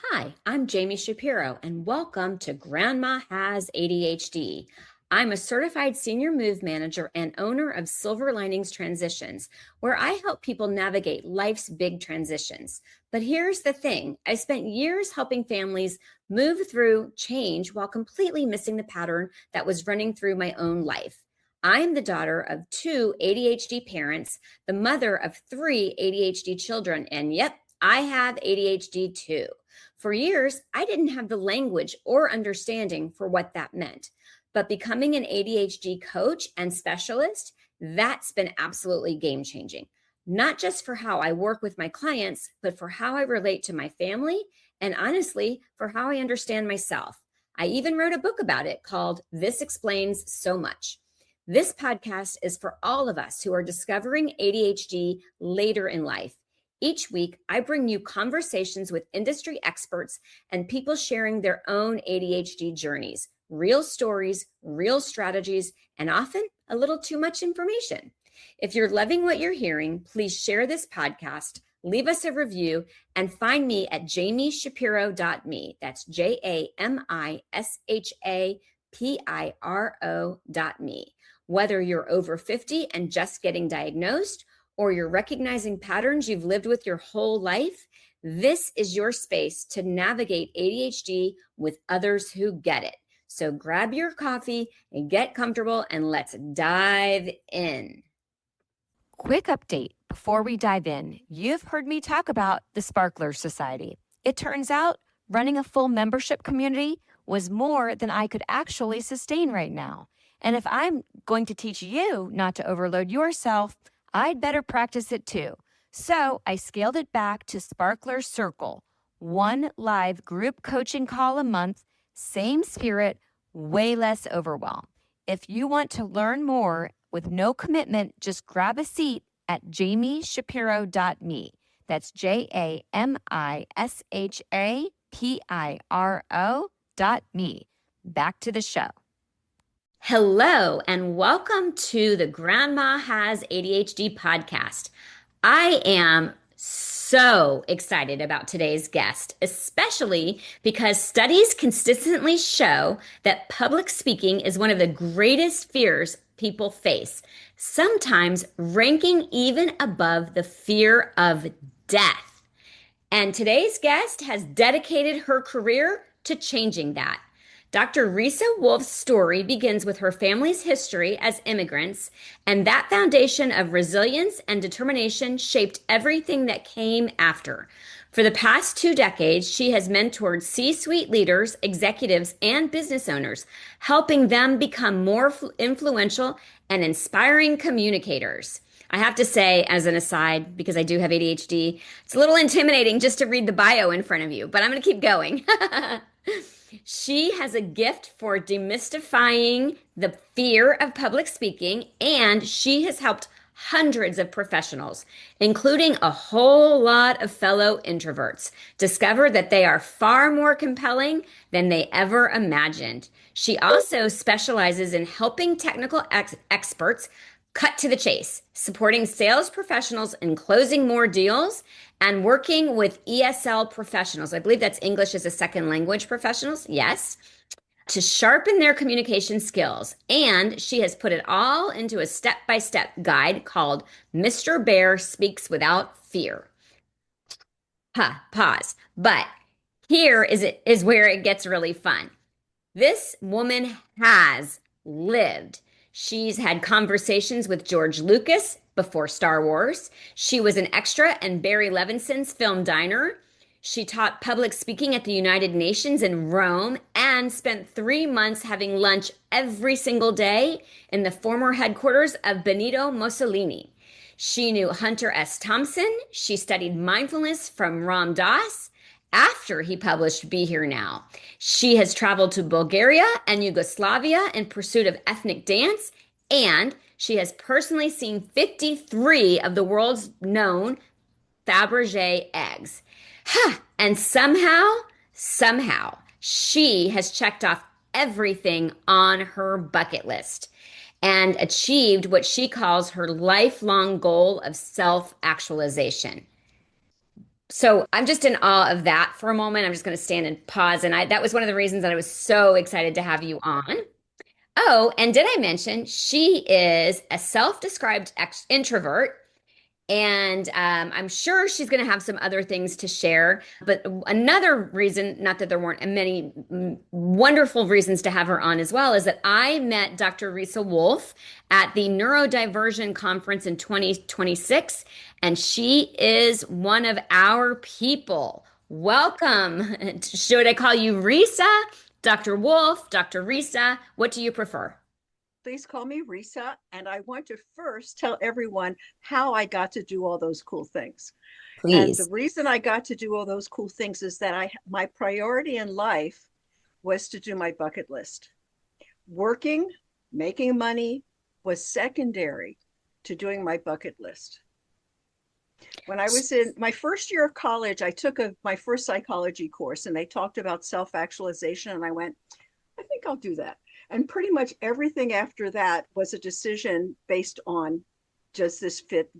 Hi, I'm Jami Shapiro, and welcome to Grandma Has ADHD. I'm a certified senior move manager and owner of Silver Linings Transitions, where I help people navigate life's big transitions. But here's the thing, I spent years helping families move through change while completely missing the pattern that was running through my own life. I'm the daughter of two ADHD parents, the mother of three ADHD children, and yep, I have ADHD too. For years, I didn't have the language or understanding for what that meant. But becoming an ADHD coach and specialist, that's been absolutely game changing. Not just for how I work with my clients, but for how I relate to my family and honestly, for how I understand myself. I even wrote a book about it called This Explains So Much. This podcast is for all of us who are discovering ADHD later in life. Each week, I bring you conversations with industry experts and people sharing their own ADHD journeys, real stories, real strategies, and often a little too much information. If you're loving what you're hearing, please share this podcast, leave us a review, and find me at jamishapiro.me. That's JamiShapiro.me. Whether you're over 50 and just getting diagnosed, or you're recognizing patterns you've lived with your whole life, this is your space to navigate ADHD with others who get it. So grab your coffee and get comfortable and let's dive in. Quick update before we dive in. You've heard me talk about the Sparkler Society. It turns out running a full membership community was more than I could actually sustain right now. And if I'm going to teach you not to overload yourself, I'd better practice it too. So I scaled it back to Sparkler Circle, one live group coaching call a month, same spirit, way less overwhelm. If you want to learn more with no commitment, just grab a seat at jamishapiro.me. That's JamiShapiro.me. Back to the show. Hello, and welcome to the Grandma Has ADHD podcast. I am so excited about today's guest, especially because studies consistently show that public speaking is one of the greatest fears people face, sometimes ranking even above the fear of death. And today's guest has dedicated her career to changing that. Dr. Reesa Woolf's story begins with her family's history as immigrants, and that foundation of resilience and determination shaped everything that came after. For the past 2 decades, she has mentored C-suite leaders, executives, and business owners, helping them become more influential and inspiring communicators. I have to say, as an aside, because I do have ADHD, it's a little intimidating just to read the bio in front of you, but I'm going to keep going. She has a gift for demystifying the fear of public speaking, and she has helped hundreds of professionals, including a whole lot of fellow introverts, discover that they are far more compelling than they ever imagined. She also specializes in helping technical experts cut to the chase, supporting sales professionals in closing more deals and working with ESL professionals. I believe that's English as a second language professionals. Yes. To sharpen their communication skills. And she has put it all into a step-by-step guide called Mr. Bear Speaks Without Fear. Pause. But here is where it gets really fun. This woman has lived. She's had conversations with George Lucas before Star Wars. She was an extra in Barry Levinson's film Diner. She taught public speaking at the United Nations in Rome and spent 3 months having lunch every single day in the former headquarters of Benito Mussolini. She knew Hunter S. Thompson. She studied mindfulness from Ram Dass after he published Be Here Now. She has traveled to Bulgaria and Yugoslavia in pursuit of ethnic dance, and she has personally seen 53 of the world's known Fabergé eggs. And somehow, she has checked off everything on her bucket list and achieved what she calls her lifelong goal of self-actualization. So I'm just in awe of that for a moment. I'm just going to stand and pause. And that was one of the reasons that I was so excited to have you on. Oh, and did I mention she is a self-described introvert? And I'm sure she's going to have some other things to share. But another reason, not that there weren't many wonderful reasons to have her on as well, is that I met Dr. Reesa Woolf at the Neurodiversion Conference in 2026, and she is one of our people. Welcome. Should I call you Reesa, Dr. Wolf, Dr. Reesa? What do you prefer? Please call me Reesa. And I want to first tell everyone how I got to do all those cool things. And the Please. reason I got to do all those cool things is that my priority in life was to do my bucket list. Working, making money was secondary to doing my bucket list. When I was in my first year of college, I took my first psychology course and they talked about self-actualization. And I went, I think I'll do that. And pretty much everything after that was a decision based on, does this fit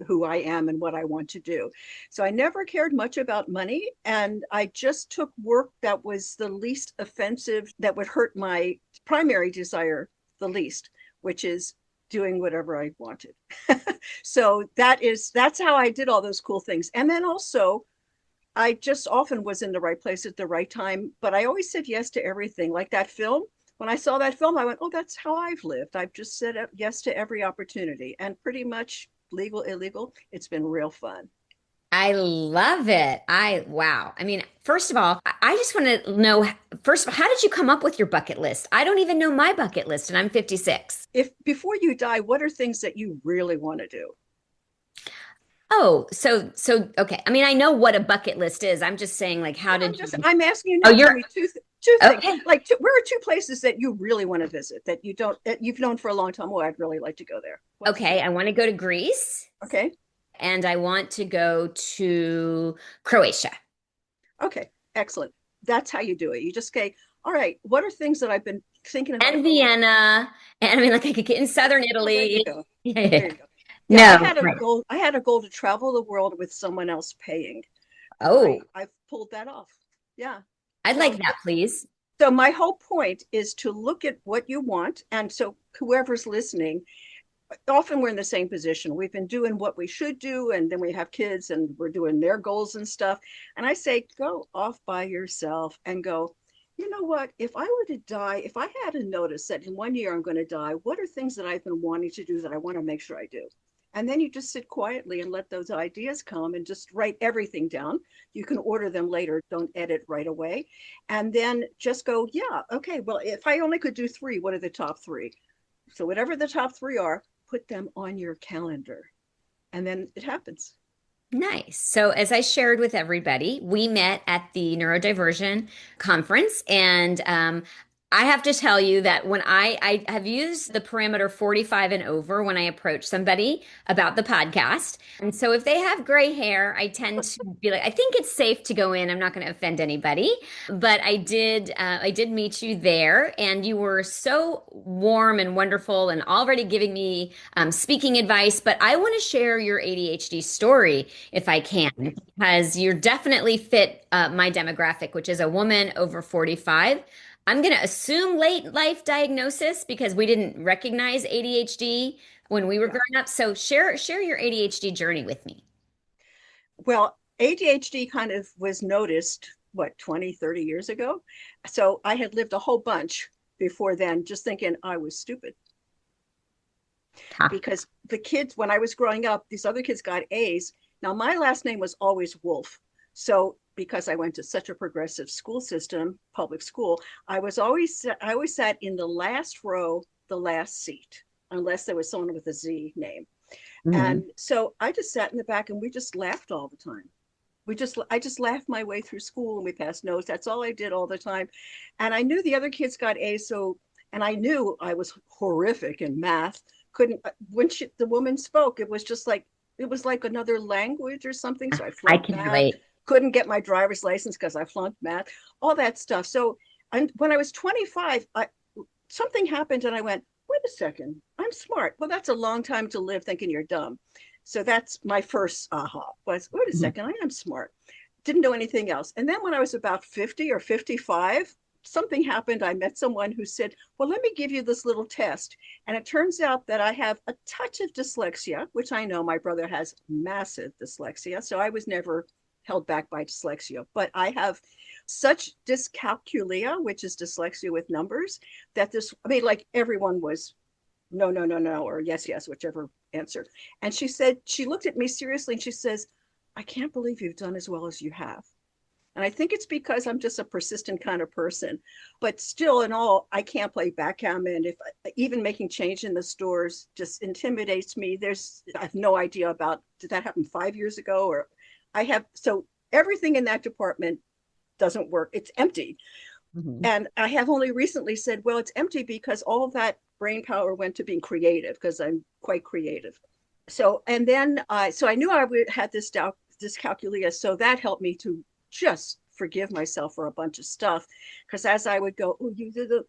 who I am and what I want to do. So I never cared much about money. And I just took work that was the least offensive, that would hurt my primary desire the least, which is doing whatever I wanted. So that's how I did all those cool things. And then also I just often was in the right place at the right time, but I always said yes to everything. Like that film, when I saw that film, I went, oh, that's how I've lived. I've just said yes to every opportunity, and pretty much legal, illegal. It's been real fun. I love it. Wow. I mean, first of all, I just want to know, first of all, how did you come up with your bucket list? I don't even know my bucket list, and I'm 56. If before you die, what are things that you really want to do? Oh, okay. I mean, I know what a bucket list is. I'm just saying, like, how No, did you? I'm asking you Oh, now. Tell you're me two things. okay. Like, where are two places that you really want to visit that you don't that you've known for a long time? Oh, I'd really like to go there. What's Okay, two? I want to go to Greece Okay, and I want to go to Croatia okay, excellent. That's how you do it. You just say, all right, what are things that I've been thinking about and for a long Vienna. And I mean, like, I could get in southern time? Oh, there you Italy. go. Yeah, yeah, There yeah. you go. Yeah, I No, had a right. goal. I had a goal to travel the world with someone else paying, and Oh, I've pulled that off. Yeah. I'd like So that, please. so my whole point is to look at what you want, and so whoever's listening, often we're in the same position. We've been doing what we should do, and then we have kids and we're doing their goals and stuff. And I say, go off by yourself and go, you know what? If I were to die, if I had a notice that in 1 year I'm going to die, what are things that I've been wanting to do that I want to make sure I do? And then you just sit quietly and let those ideas come and just write everything down. You can order them later, don't edit right away. And then just go, yeah, okay, well, if I only could do three, what are the top three? So, whatever the top three are, put them on your calendar, and then it happens. Nice. So, as I shared with everybody, we met at the Neurodiversion Conference, and I have to tell you that when I have used the parameter 45 and over when I approach somebody about the podcast. And so if they have gray hair, I tend to be like, I think it's safe to go in. I'm not going to offend anybody. But I did meet you there, and you were so warm and wonderful and already giving me speaking advice. But I want to share your ADHD story if I can, because you're definitely fit my demographic, which is a woman over 45. I'm going to assume late life diagnosis because we didn't recognize ADHD when we were Yeah. growing up. So share your ADHD journey with me. Well, ADHD kind of was noticed, what, 20, 30 years ago. So I had lived a whole bunch before then, just thinking I was stupid Ha. because the kids, when I was growing up, these other kids got A's. Now, my last name was always Wolf. So because I went to such a progressive school system, public school, I always sat in the last row, the last seat, unless there was someone with a Z name. And Mhm. so I just sat in the back and we just laughed all the time. I just laughed my way through school and we passed notes. That's all I did all the time. And I knew the other kids got A's. And I knew I was horrific in math. Couldn't, when the woman spoke, it was like another language or something. So I I flunked can math, relate. couldn't get my driver's license because I flunked math, all that stuff. So when I was 25, something happened and I went, wait a second, I'm smart. Well, that's a long time to live thinking you're dumb. So that's my first aha was, wait a Mhm. second, I am smart. Didn't know anything else. And then when I was about 50 or 55, something happened. I met someone who said, well, let me give you this little test. And it turns out that I have a touch of dyslexia, which I know my brother has massive dyslexia. So I was never held back by dyslexia, but I have such dyscalculia, which is dyslexia with numbers, that this, I mean, like everyone was no, no, no, no, or yes, yes, whichever answer. And she said, she looked at me seriously and she says, I can't believe you've done as well as you have. And I think it's because I'm just a persistent kind of person. But still, in all, I can't play backgammon. If even making change in the stores just intimidates me, I have no idea about, did that happen 5 years ago? Or I have, so everything in that department doesn't work. It's empty. Mhm. And I have only recently said, well, it's empty because all of that brain power went to being creative because I'm quite creative. So, and then, so I knew I would had this dyscalculia. So that helped me to just forgive myself for a bunch of stuff. Because as I would go, oh, you did the,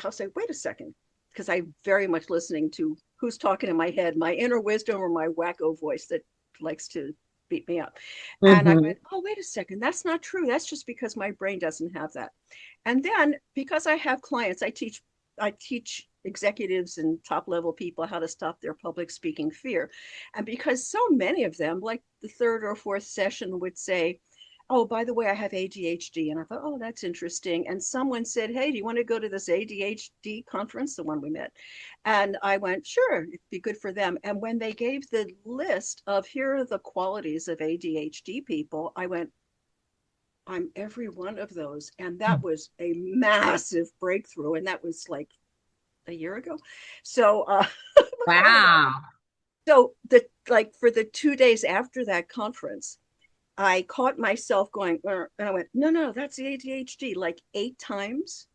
I'll say, wait a second. Because I'm very much listening to who's talking in my head, my inner wisdom or my wacko voice that likes to beat me up. And I Mhm. went, oh, wait a second. That's not true. That's just because my brain doesn't have that. And then because I have clients, I teach executives and top level people how to stop their public speaking fear. And because so many of them, like the third or fourth session would say, oh, by the way, I have ADHD. And I thought, oh, that's interesting. And someone said, hey, do you want to go to this ADHD conference, the one we met? And I went, sure, it'd be good for them. And when they gave the list of here are the qualities of ADHD people, I went, I'm every one of those. And that was a massive breakthrough. And that was like a year ago. So look how old I am. Wow. So the like for the 2 days after that conference, I caught myself going, and I went, no, no, that's the ADHD, like 8 times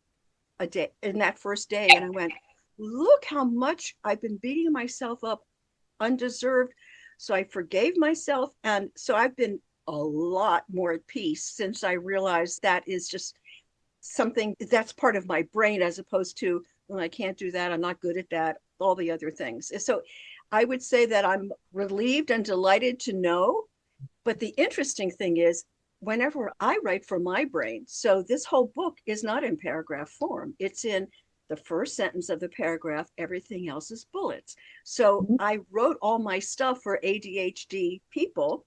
a day in that first day. And I went, look how much I've been beating myself up undeserved. So I forgave myself. And so I've been a lot more at peace since I realized that is just something that's part of my brain as opposed to, well, I can't do that. I'm not good at that, all the other things. So I would say that I'm relieved and delighted to know. But the interesting thing is, whenever I write for my brain, so this whole book is not in paragraph form, it's in the first sentence of the paragraph, everything else is bullets. So I wrote all my stuff for ADHD people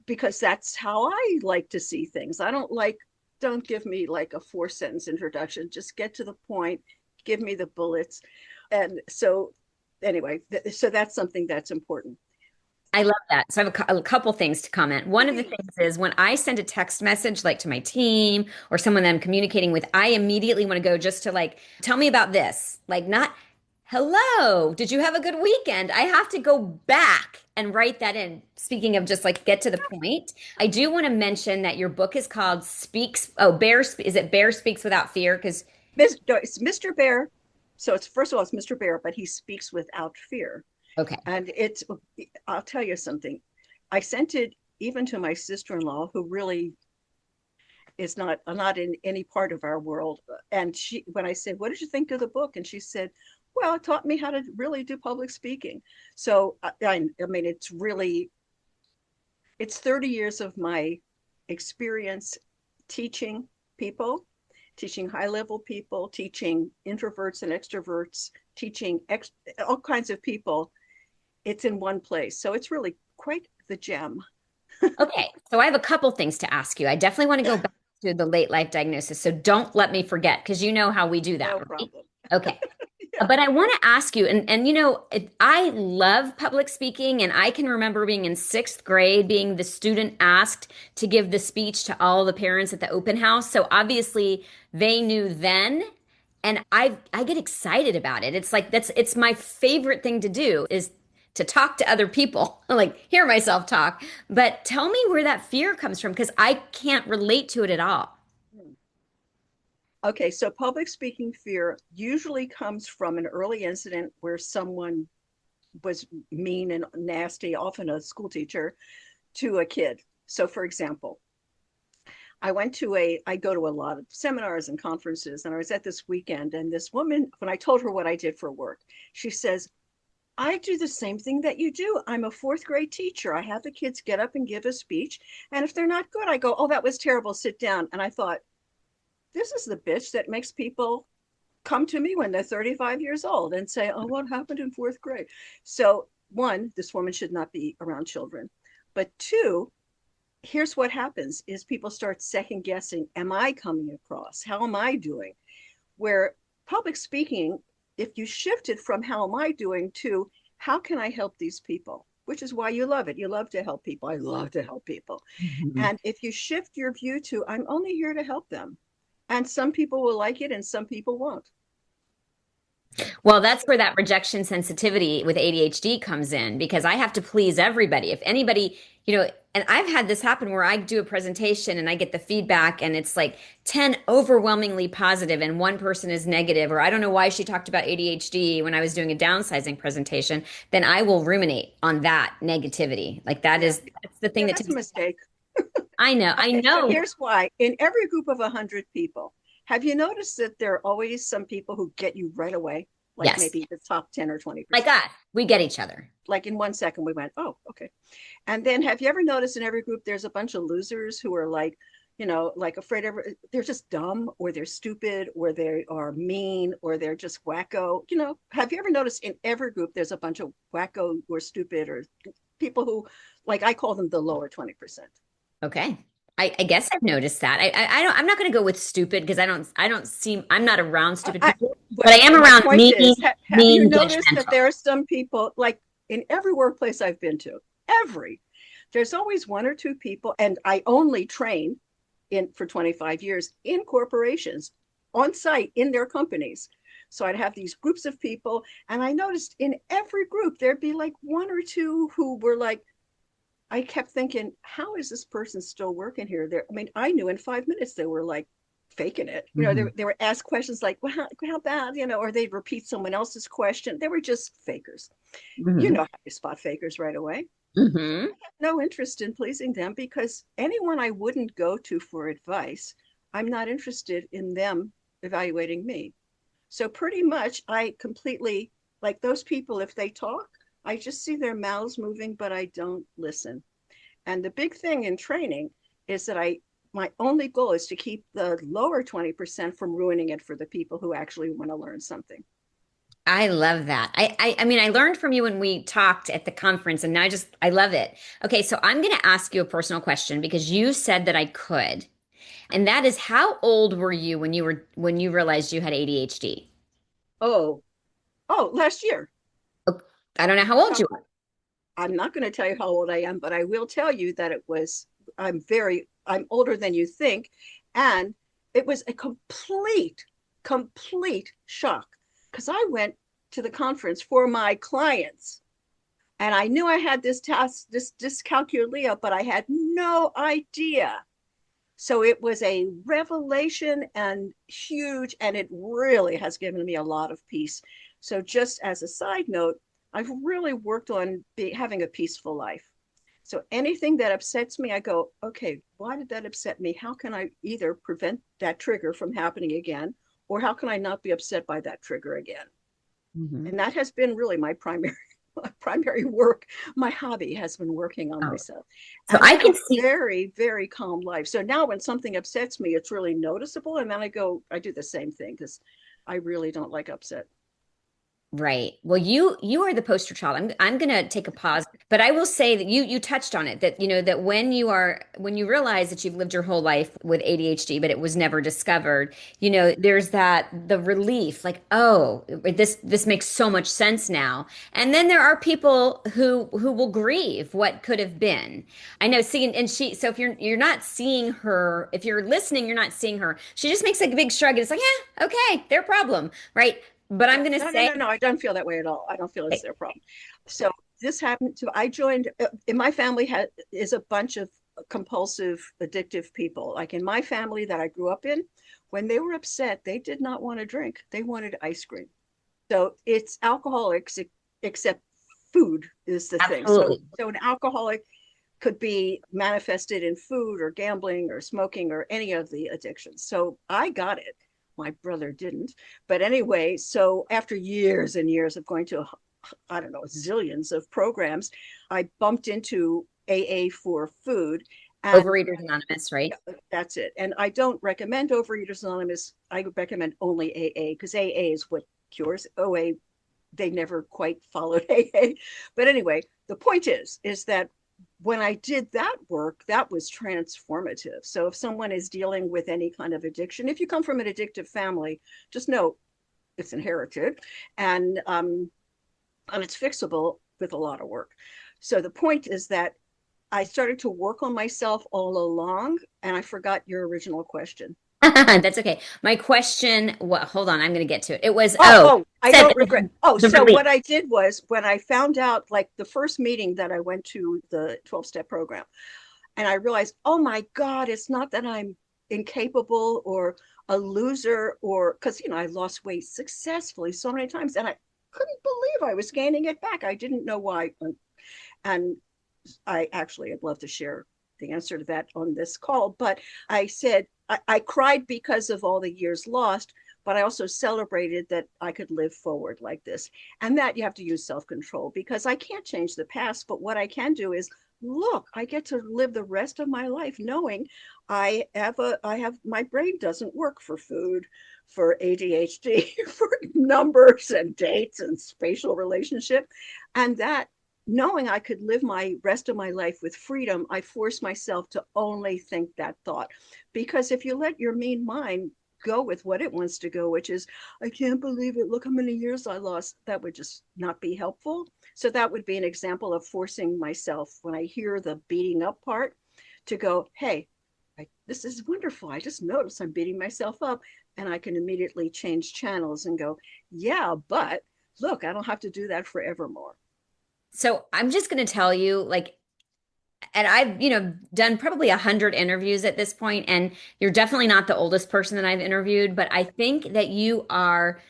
because that's how I like to see things. I don't like, don't give me like a 4 sentence introduction, just get to the point, give me the bullets. And so, anyway, so that's something that's important. I love that. So I have a couple things to comment. One of the Please. things is when I send a text message like to my team or someone that I'm communicating with, I immediately want to go just to like, tell me about this. Like not, hello, did you have a good weekend? I have to go back and write that in. Speaking of just like get to the point, I do want to mention that your book is called is it Bear Speaks Without Fear? Because No, it's Mr. Bear. So it's first of all, it's Mr. Bear, but he speaks without fear. okay. And it's, I'll tell you something. I sent it even to my sister-in-law, who really is not in any part of our world. And she, when I said, "What did you think of the book?" and she said, "Well, it taught me how to really do public speaking." So I mean, it's 30 years of my experience teaching people, teaching high level people, teaching introverts and extroverts, teaching all kinds of people. It's in one place. So it's really quite the gem. Okay, so I have a couple things to ask you. I definitely want to go back to the late life diagnosis. So don't let me forget because you know how we do that, No right? problem. Okay. Yeah. But I want to ask you, and I love public speaking, and I can remember being in sixth grade, being the student asked to give the speech to all the parents at the open house. So obviously they knew then, and I get excited about it. It's like it's my favorite thing to do is to talk to other people, like hear myself talk. But tell me where that fear comes from, because I can't relate to it at all. Okay, so public speaking fear usually comes from an early incident where someone was mean and nasty, often a school teacher, to a kid. So, for example, I go to a lot of seminars and conferences, and I was at this weekend, and this woman, when I told her what I did for work, she says, I do the same thing that you do. I'm a fourth grade teacher. I have the kids get up and give a speech. And if they're not good, I go, oh, that was terrible. Sit down. And I thought, this is the bitch that makes people come to me when they're 35 years old and say, oh, what happened in fourth grade? So, one, this woman should not be around children. But two, here's what happens is people start second guessing, am I coming across? How am I doing? Where public speaking, if you shift it from how am I doing to how can I help these people, which is why you love it. You love to help people. I love to help people. Mhm. And if you shift your view to I'm only here to help them, and some people will like it and some people won't. Well, that's where that rejection sensitivity with ADHD comes in because I have to please everybody. If anybody, and I've had this happen where I do a presentation and I get the feedback and it's like 10 overwhelmingly positive and one person is negative, or I don't know why she talked about ADHD when I was doing a downsizing presentation, then I will ruminate on that negativity. Like Yeah, that's the thing yeah, that that's a takes, mistake. I Okay, so know. here's why. In every group of 100 people, have you noticed that there are always some people who get you right away? Like Yes. maybe the top 10 or Like 20%. us, we get each other. Like in 1 second, we went, oh, okay. And then have you ever noticed in every group, there's a bunch of losers who are like, like afraid of, they're just dumb or they're stupid or they are mean or they're just wacko. Have you ever noticed in every group, there's a bunch of wacko or stupid or people who, like, I call them the lower 20%. Okay. I guess I've noticed that. I don't, I'm not going to go with stupid because I'm not around stupid people, but I am My around point mean, is, have you mean, noticed that judgmental. there are some people, like in every workplace I've been to, every, there's always one or two people, and I only train in for 25 years in corporations on site in their companies. So I'd have these groups of people, and I noticed in every group there'd be like one or two who were like, I kept thinking, how is this person still working here? I mean, I knew in 5 minutes they were like faking it. Mhm. They were asked questions like, well, how bad, or they'd repeat someone else's question. They were just fakers. You Mhm. know how you spot fakers right away. Mhm. No interest in pleasing them because anyone I wouldn't go to for advice, I'm not interested in them evaluating me. So pretty much I completely like those people, if they talk, I just see their mouths moving, but I don't listen. And the big thing in training is that my only goal is to keep the lower 20% from ruining it for the people who actually want to learn something. I love that. I mean, I learned from you when we talked at the conference, and now I love it. Okay, so I'm going to ask you a personal question because you said that I could, and that is, how old were you when you realized you had ADHD? Oh, oh, last year. Oh, I don't know how old So you are. I'm not going to tell you how old I am, but I will tell you that I'm older than you think. And it was a complete shock because I went to the conference for my clients and I knew I had this task, this dyscalculia, but I had no idea. So it was a revelation and huge, and it really has given me a lot of peace. So, just as a side note, I've really worked on having a peaceful life. So, anything that upsets me, I go, okay, why did that upset me? How can I either prevent that trigger from happening again, or how can I not be upset by that trigger again? Mhm. And that has been really my primary my primary work. My hobby has been working on Oh, myself. so And I I have can a see. very calm life. So now when something upsets me, it's really noticeable. And then I do the same thing because I really don't like upset. Right. Well, you are the poster child. I'm gonna take a pause, but I will say that you touched on it that that when you realize that you've lived your whole life with ADHD, but it was never discovered, there's the relief, like, oh, this makes so much sense now. And then there are people who will grieve what could have been. I know, see, and she, so if you're not seeing her, if you're listening, you're not seeing her. She just makes like a big shrug and it's like, yeah, okay, their problem, right? But I'm Yeah. going to No, no, say, no, no. I don't feel that way at all. I don't feel it's their problem. So this happened to, I joined, in my family is a bunch of compulsive, addictive people. Like in my family that I grew up in, when they were upset, they did not want to drink. They wanted ice cream. So it's alcoholics, except food is the thing. So, absolutely. so an alcoholic could be manifested in food or gambling or smoking or any of the addictions. So I got it. My brother didn't. But anyway, so after years and years of going to I don't know, zillions of programs. I bumped into AA for food, and Overeaters Anonymous, right? that's it. And I don't recommend Overeaters Anonymous. I recommend only AA because AA is what cures. OA, they never quite followed AA. But anyway, the point is that when I did that work, that was transformative. So if someone is dealing with any kind of addiction, if you come from an addictive family, just know it's inherited, and it's fixable with a lot of work. So the point is that I started to work on myself all along, and I forgot your original question. That's okay. My question, what, hold on, I'm going to get to it. It was, Oh, oh, oh, I said don't regret. Oh, the so relief. what I did was when I found out, like the first meeting that I went to the 12-step program, and I realized, oh my God, it's not that I'm incapable or a loser, or because, I lost weight successfully so many times and I couldn't believe I was gaining it back. I didn't know why. And I actually, I'd love to share the answer to that on this call. But I said, I cried because of all the years lost, but I also celebrated that I could live forward like this. And that you have to use self control because I can't change the past. But what I can do is look, I get to live the rest of my life knowing I have my brain doesn't work for food, for ADHD, for numbers and dates and spatial relationship. And that knowing I could live my rest of my life with freedom, I forced myself to only think that thought. Because if you let your mean mind go with what it wants to go, which is, I can't believe it, look how many years I lost, that would just not be helpful. So that would be an example of forcing myself when I hear the beating up part to go, hey, this is wonderful. I just noticed I'm beating myself up. And I can immediately change channels and go, yeah, but look, I don't have to do that forevermore. So I'm just going to tell you, like, and I've, done probably 100 interviews at this point, and you're definitely not the oldest person that I've interviewed, but I think that you are.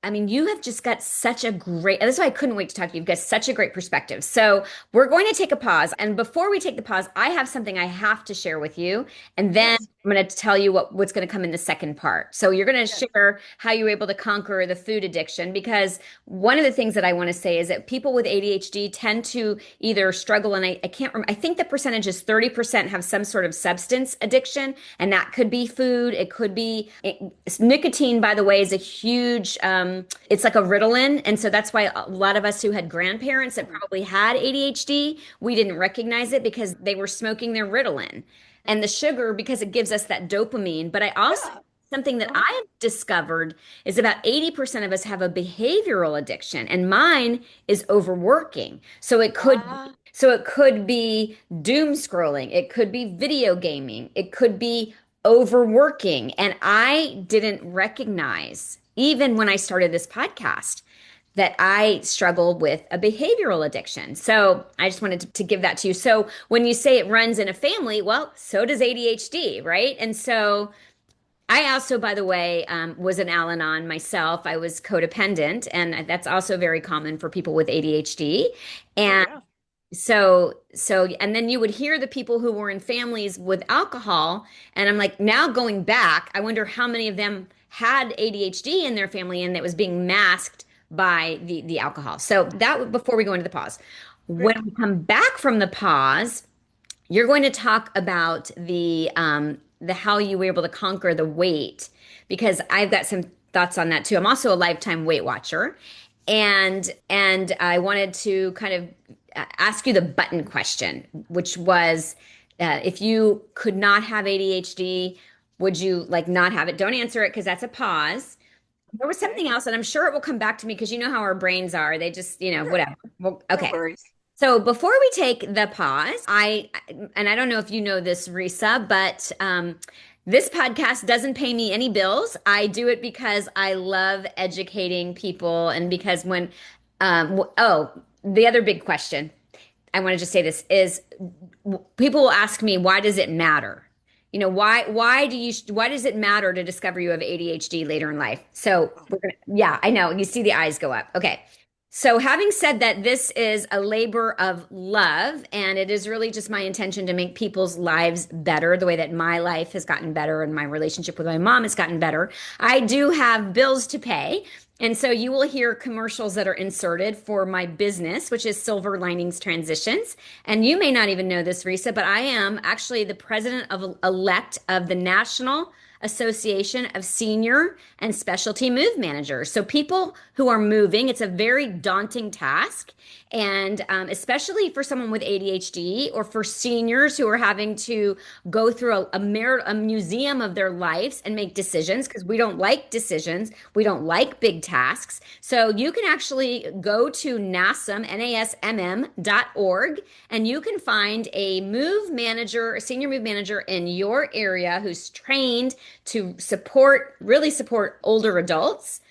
I mean, you have just got such a great, that's why I couldn't wait to talk to you. You've got such a great perspective. So we're going to take a pause. And before we take the pause, I have something I have to share with you. And then Yes, I'm going to tell you what's going to come in the second part. So you're going to yes. share how you were able to conquer the food addiction. Because one of the things that I want to say is that people with ADHD tend to either struggle, and I can't remember, I think the percentage is 30% have some sort of substance addiction. And that could be food. It could be nicotine, by the way, is a huge, it's like a Ritalin. And so that's why a lot of us who had grandparents that probably had ADHD, we didn't recognize it because they were smoking their Ritalin. And the sugar, because it gives us that dopamine. But I also, Yeah. something that Uh-huh. I have discovered is about 80% of us have a behavioral addiction, and mine is overworking. Ah, So it could be doom scrolling, it could be video gaming, it could be overworking. And I didn't recognize, even when I started this podcast, that I struggle with a behavioral addiction. So I just wanted to give that to you. So when you say it runs in a family, well, so does ADHD, right? And so I also, by the way, was an Al-Anon myself. I was codependent, and that's also very common for people with ADHD. Oh, And yeah. and then you would hear the people who were in families with alcohol, and I'm like, now going back, I wonder how many of them had ADHD in their family, and that was being masked by the alcohol. So before we go into the pause. When Great. we come back from the pause, you're going to talk about the how you were able to conquer the weight, because I've got some thoughts on that too. I'm also a lifetime Weight Watcher, and I wanted to kind of ask you the button question, which was, if you could not have ADHD, would you like not have it? Don't answer it because that's a pause. There was Okay. something else, and I'm sure it will come back to me because you know how our brains are. They just, Sure. whatever. Well, No okay. worries. So before we take the pause, and I don't know if you know this, Reesa, but this podcast doesn't pay me any bills. I do it because I love educating people, and because the other big question, I want to just say this is, people will ask me, why does it matter? Why does it matter to discover you have ADHD later in life? So Oh, yeah, I know. You see the eyes go up. Okay. So having said that, this is a labor of love, and it is really just my intention to make people's lives better the way that my life has gotten better and my relationship with my mom has gotten better. I do have bills to pay. And so you will hear commercials that are inserted for my business, which is Silver Linings Transitions. And you may not even know this, Reesa, but I am actually the president of elect of the National Association of Senior and Specialty Move Managers. So people who are moving, it's a very daunting task. And especially for someone with ADHD or for seniors who are having to go through a museum of their lives and make decisions because we don't like decisions. We don't like big tasks. So you can actually go to NASM.org and you can find a move manager, a senior move manager in your area who's trained to really support older adults.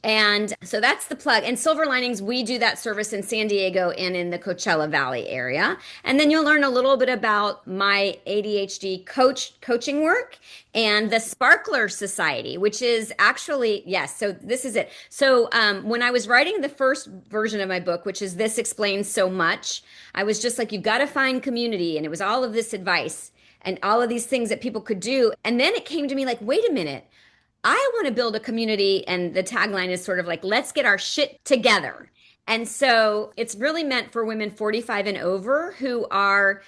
And so that's the plug. And Silver Linings, we do that service in San Diego and in the Coachella Valley area. And then you'll learn a little bit about my ADHD coaching work and the Sparkler Society, which is actually, yes, so this is it. So when I was writing the first version of my book, which is This Explains So Much, I was just like, you've got to find community. And it was all of this advice and all of these things that people could do. And then it came to me like, wait a minute. I want to build a community, and the tagline is sort of like, let's get our shit together. And so it's really meant for women 45 and over who are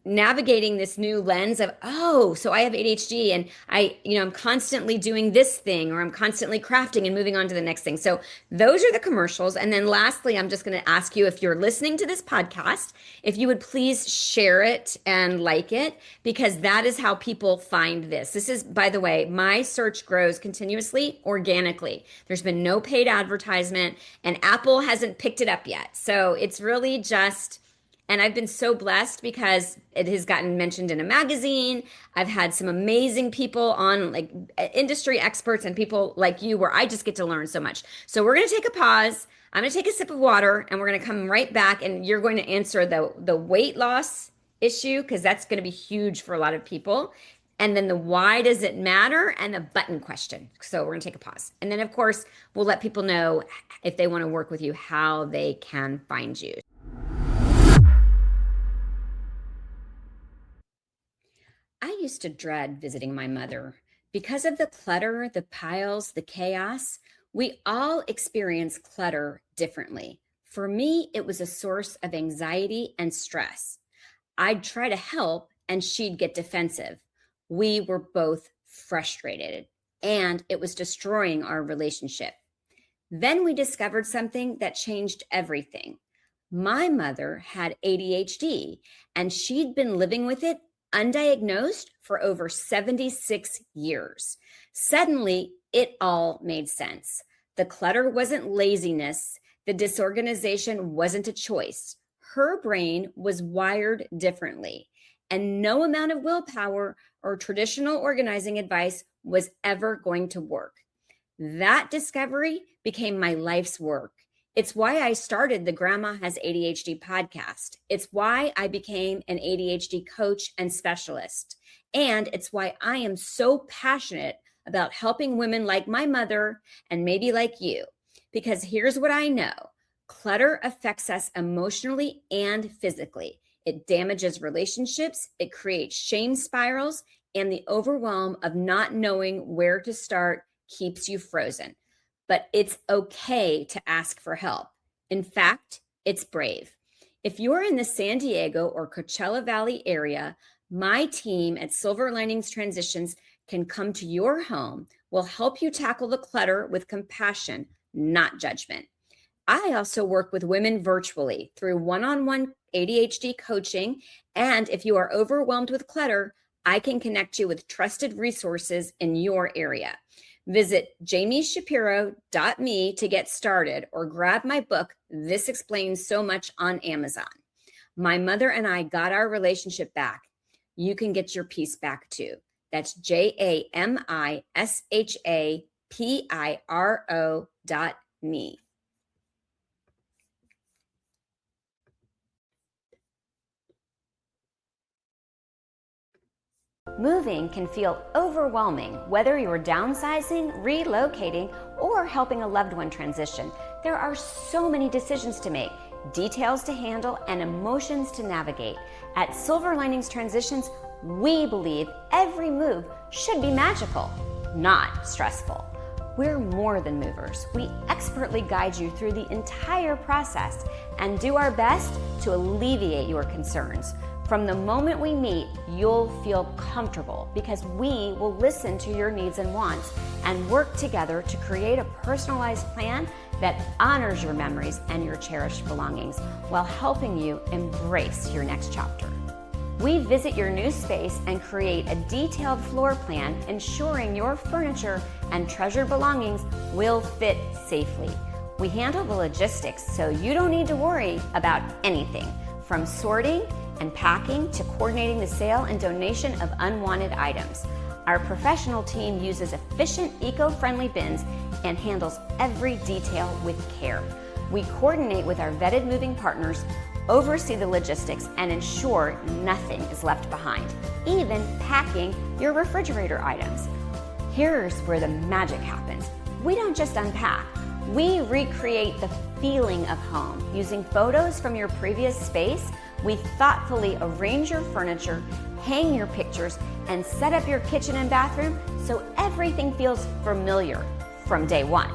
navigating this new lens of, oh, so I have ADHD and I'm constantly doing this thing, or I'm constantly crafting and moving on to the next thing. So those are the commercials. And then lastly, I'm just going to ask you, if you're listening to this podcast, if you would please share it and like it, because that is how people find this. This is, by the way, my search grows continuously, organically. There's been no paid advertisement, and Apple hasn't picked it up yet. So it's really just, and I've been so blessed because it has gotten mentioned in a magazine. I've had some amazing people on, like industry experts and people like you, where I just get to learn so much. So we're going to take a pause. I'm going to take a sip of water, and we're going to come right back, and you're going to answer the weight loss issue, because that's going to be huge for a lot of people. And then the why does it matter, and the button question. So we're going to take a pause. And then, of course, we'll let people know if they want to work with you, how they can find you. I used to dread visiting my mother. Because of the clutter, the piles, the chaos, we all experience clutter differently. For me, it was a source of anxiety and stress. I'd try to help, and she'd get defensive. We were both frustrated, and it was destroying our relationship. Then we discovered something that changed everything. My mother had ADHD, and she'd been living with it undiagnosed for over 76 years. Suddenly, it all made sense. The clutter wasn't laziness. The disorganization wasn't a choice. Her brain was wired differently, and no amount of willpower or traditional organizing advice was ever going to work. That discovery became my life's work. It's why I started the Grandma Has ADHD podcast. It's why I became an ADHD coach and specialist. And it's why I am so passionate about helping women like my mother and maybe like you. Because here's what I know. Clutter affects us emotionally and physically. It damages relationships. It creates shame spirals. And the overwhelm of not knowing where to start keeps you frozen. But it's okay to ask for help. In fact, it's brave. If you're in the San Diego or Coachella Valley area, my team at Silver Linings Transitions can come to your home. We'll help you tackle the clutter with compassion, not judgment. I also work with women virtually through one-on-one ADHD coaching. And if you are overwhelmed with clutter, I can connect you with trusted resources in your area. Visit jamishapiro.me to get started, or grab my book, This Explains So Much, on Amazon. My mother and I got our relationship back. You can get your peace back too. That's JAMISHAPIRO.me. Moving can feel overwhelming, whether you're downsizing, relocating, or helping a loved one transition. There are so many decisions to make, details to handle, and emotions to navigate. At Silver Linings Transitions, we believe every move should be magical, not stressful. We're more than movers. We expertly guide you through the entire process and do our best to alleviate your concerns. From the moment we meet, you'll feel comfortable because we will listen to your needs and wants and work together to create a personalized plan that honors your memories and your cherished belongings while helping you embrace your next chapter. We visit your new space and create a detailed floor plan, ensuring your furniture and treasured belongings will fit safely. We handle the logistics so you don't need to worry about anything, from sorting and packing to coordinating the sale and donation of unwanted items. Our professional team uses efficient, eco-friendly bins and handles every detail with care. We coordinate with our vetted moving partners, oversee the logistics, and ensure nothing is left behind, even packing your refrigerator items. Here's where the magic happens. We don't just unpack, we recreate the feeling of home. Using photos from your previous space, we thoughtfully arrange your furniture, hang your pictures, and set up your kitchen and bathroom so everything feels familiar from day one.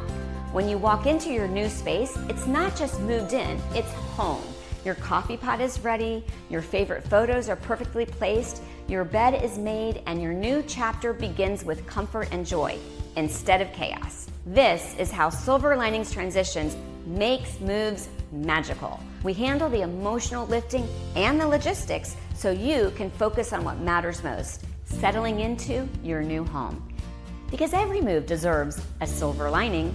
When you walk into your new space, it's not just moved in, it's home. Your coffee pot is ready, your favorite photos are perfectly placed, your bed is made, and your new chapter begins with comfort and joy instead of chaos. This is how Silver Linings Transitions makes moves magical. We handle the emotional lifting and the logistics so you can focus on what matters most, settling into your new home. Because every move deserves a silver lining.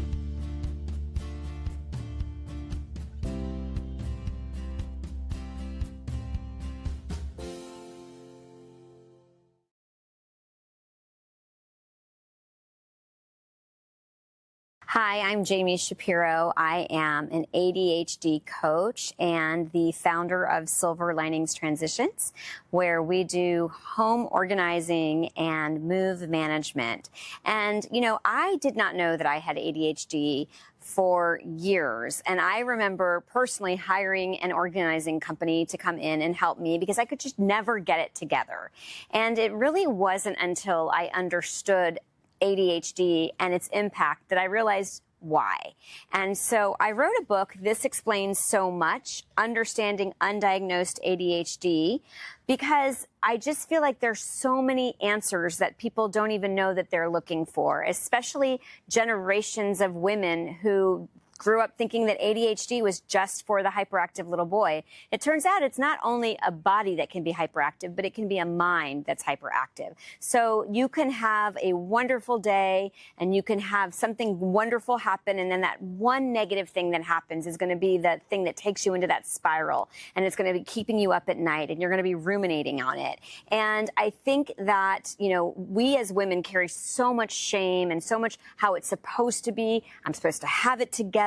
Hi, I'm Jami Shapiro. I am an ADHD coach and the founder of Silver Linings Transitions, where we do home organizing and move management. And, I did not know that I had ADHD for years. And I remember personally hiring an organizing company to come in and help me because I could just never get it together. And it really wasn't until I understood ADHD and its impact that I realized why. And so I wrote a book, This Explains So Much, Understanding Undiagnosed ADHD, because I just feel like there's so many answers that people don't even know that they're looking for, especially generations of women who grew up thinking that ADHD was just for the hyperactive little boy. It turns out it's not only a body that can be hyperactive, but it can be a mind that's hyperactive. So you can have a wonderful day and you can have something wonderful happen, and then that one negative thing that happens is going to be the thing that takes you into that spiral, and it's going to be keeping you up at night, and you're going to be ruminating on it. And I think that, we as women carry so much shame and so much how it's supposed to be. I'm supposed to have it together.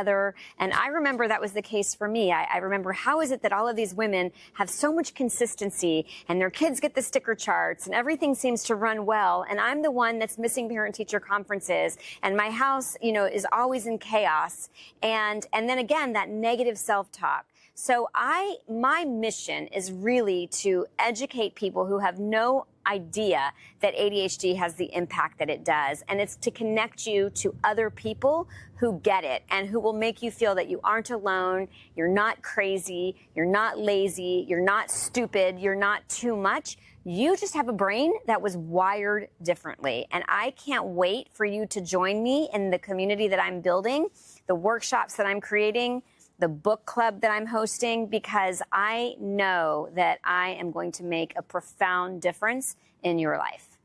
And I remember that was the case for me. I remember, how is it that all of these women have so much consistency and their kids get the sticker charts and everything seems to run well, and I'm the one that's missing parent-teacher conferences and my house, is always in chaos. And then again, that negative self-talk. So my mission is really to educate people who have no idea that ADHD has the impact that it does. And it's to connect you to other people who get it and who will make you feel that you aren't alone, you're not crazy, you're not lazy, you're not stupid, you're not too much. You just have a brain that was wired differently. And I can't wait for you to join me in the community that I'm building, the workshops that I'm creating, the book club that I'm hosting, because I know that I am going to make a profound difference in your life.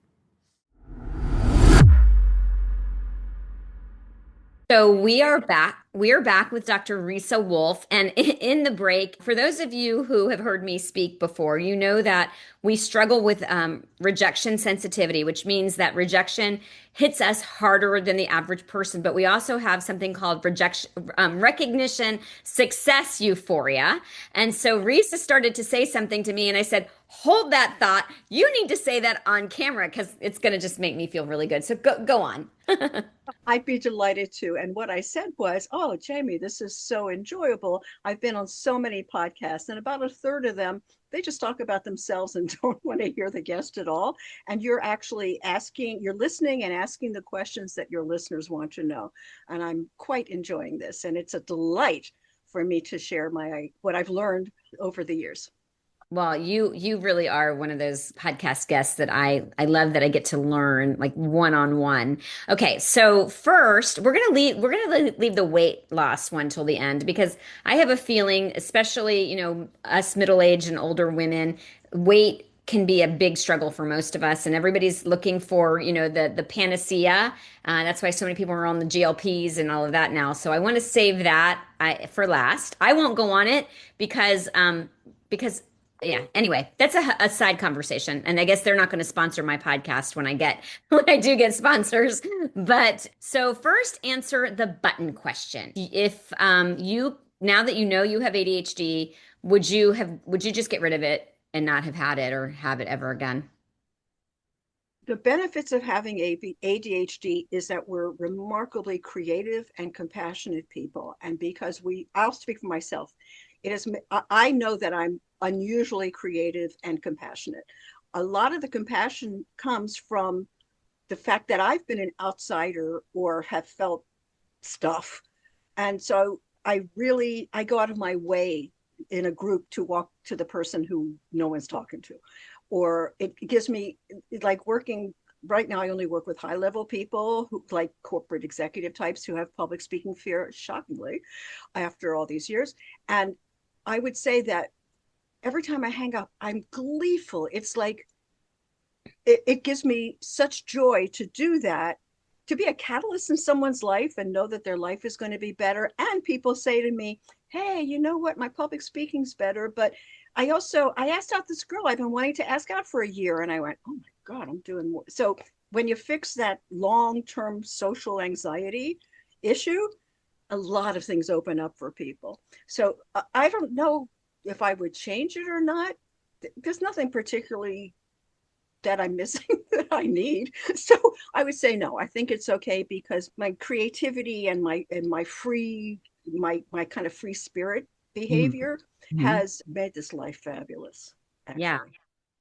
So we are back. We are back with Dr. Reesa Woolf. And in the break, for those of you who have heard me speak before, you know that we struggle with rejection sensitivity, which means that rejection hits us harder than the average person. But we also have something called recognition success euphoria. And so Reesa started to say something to me, and I said, hold that thought. You need to say that on camera because it's going to just make me feel really good. So go on. I'd be delighted to. And what I said was, oh, Jami, this is so enjoyable. I've been on so many podcasts, and about a third of them, they just talk about themselves and don't want to hear the guest at all. And you're actually asking, you're listening and asking the questions that your listeners want to know. And I'm quite enjoying this. And it's a delight for me to share what I've learned over the years. Well, you really are one of those podcast guests that I love that I get to learn like one on one. Okay, so first we're gonna leave the weight loss one till the end because I have a feeling, especially us middle aged and older women, weight can be a big struggle for most of us, and everybody's looking for the panacea. That's why so many people are on the GLPs and all of that now. So I want to save that for last. I won't go on it because yeah, anyway, that's a side conversation. And I guess they're not going to sponsor my podcast when I do get sponsors. But so first answer the button question. If you now that you know you have ADHD, would you just get rid of it and not have had it or have it ever again? The benefits of having ADHD is that we're remarkably creative and compassionate people. And because I'll speak for myself, I know that I'm unusually creative and compassionate. A lot of the compassion comes from the fact that I've been an outsider or have felt stuff. And so I go out of my way in a group to walk to the person who no one's talking to. Or it gives me, like, working right now, I only work with high level people who, like corporate executive types who have public speaking fear, shockingly, after all these years. And I would say that every time I hang up, I'm gleeful. It's like it gives me such joy to do that, to be a catalyst in someone's life and know that their life is going to be better. And people say to me, hey, you know what, my public speaking's better, but I asked out this girl I've been wanting to ask out for a year, and I went, oh my God, I'm doing more. So when you fix that long-term social anxiety issue, a lot of things open up for people. So I don't know if I would change it or not. There's nothing particularly that I'm missing that I need. So I would say no. I think it's okay because my creativity and my kind of free spirit behavior Mhm. has made this life fabulous, Yeah. actually.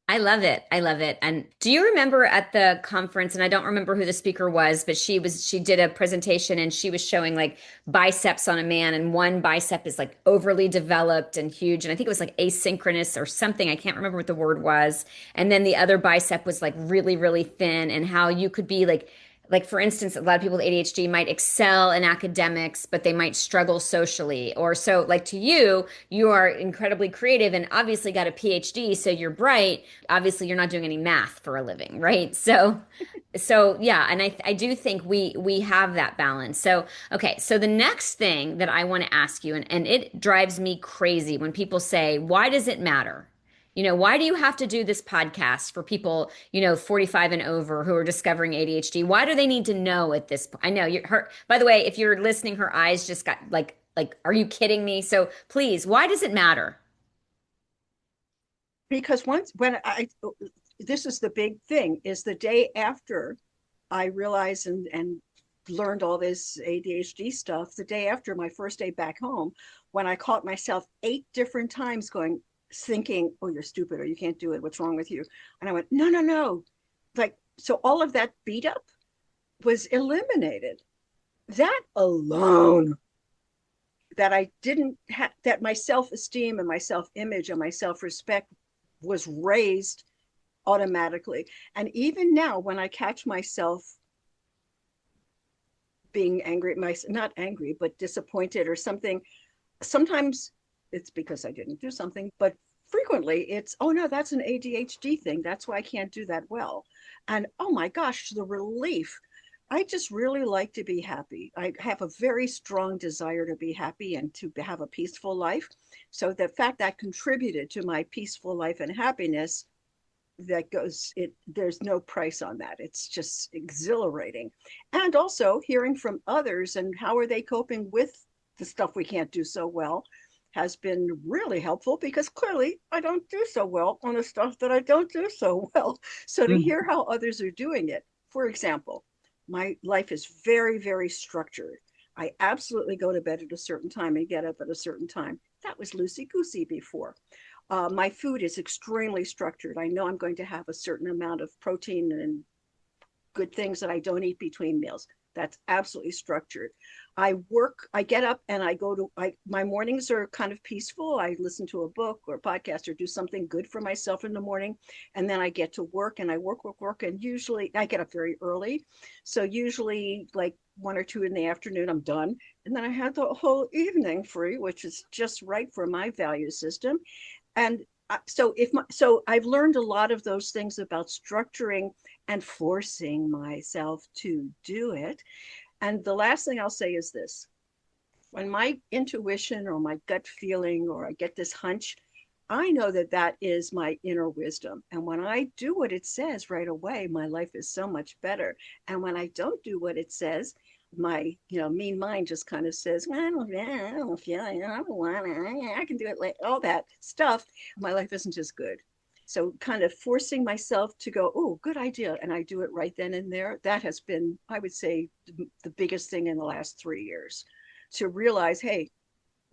I love it. I love it. And do you remember at the conference, and I don't remember who the speaker was, but she did a presentation and she was showing like biceps on a man, and one bicep is like overly developed and huge. And I think it was like asynchronous or something. I can't remember what the word was. And then the other bicep was like really, really thin, and how you could be like for instance, a lot of people with ADHD might excel in academics, but they might struggle socially. Or so like to you, you are incredibly creative and obviously got a PhD, so you're bright. Obviously you're not doing any math for a living, right? So yeah, and I do think we have that balance. So okay, so the next thing that I want to ask you, and it drives me crazy when people say, why does it matter? Why do you have to do this podcast for people, 45 and over who are discovering ADHD? Why do they need to know at this point? I know by the way, if you're listening, her eyes just got like, are you kidding me? So please, why does it matter? Because once when I this is the big thing, is the day after I realized and learned all this ADHD stuff, the day after my first day back home, when I caught myself 8 different times thinking, oh, you're stupid, or you can't do it, what's wrong with you? And I went, no, no, no. Like, so all of that beat up was eliminated. That alone, that I didn't have, that my self-esteem and my self-image and my self-respect was raised automatically. And even now, when I catch myself being angry, not angry, but disappointed or something, sometimes it's because I didn't do something, but frequently it's, oh no, that's an ADHD thing. That's why I can't do that well. And oh my gosh, the relief. I just really like to be happy. I have a very strong desire to be happy and to have a peaceful life. So the fact that contributed to my peaceful life and happiness, there's no price on that. It's just exhilarating. And also hearing from others and how are they coping with the stuff we can't do so well has been really helpful, because clearly I don't do so well on the stuff that I don't do so well. So to hear how others are doing it, for example, my life is very, very structured. I absolutely go to bed at a certain time and get up at a certain time. That was loosey-goosey before. My food is extremely structured. I know I'm going to have a certain amount of protein and good things that I don't eat between meals. That's absolutely structured. I get up and my mornings are kind of peaceful. I listen to a book or a podcast or do something good for myself in the morning. And then I get to work and I work. And usually I get up very early. So usually like 1 or 2 in the afternoon, I'm done. And then I have the whole evening free, which is just right for my value system. And so I've learned a lot of those things about structuring and forcing myself to do it. And the last thing I'll say is this: when my intuition or my gut feeling or I get this hunch, I know that that is my inner wisdom. And when I do what it says right away, my life is so much better. And when I don't do what it says, my mean mind just kind of says, well, I don't feel it, I don't want it, I can do it, like all that stuff. My life isn't as good. So kind of forcing myself to go, oh, good idea, and I do it right then and there. That has been, I would say, the biggest thing in the last 3 years, to realize, hey,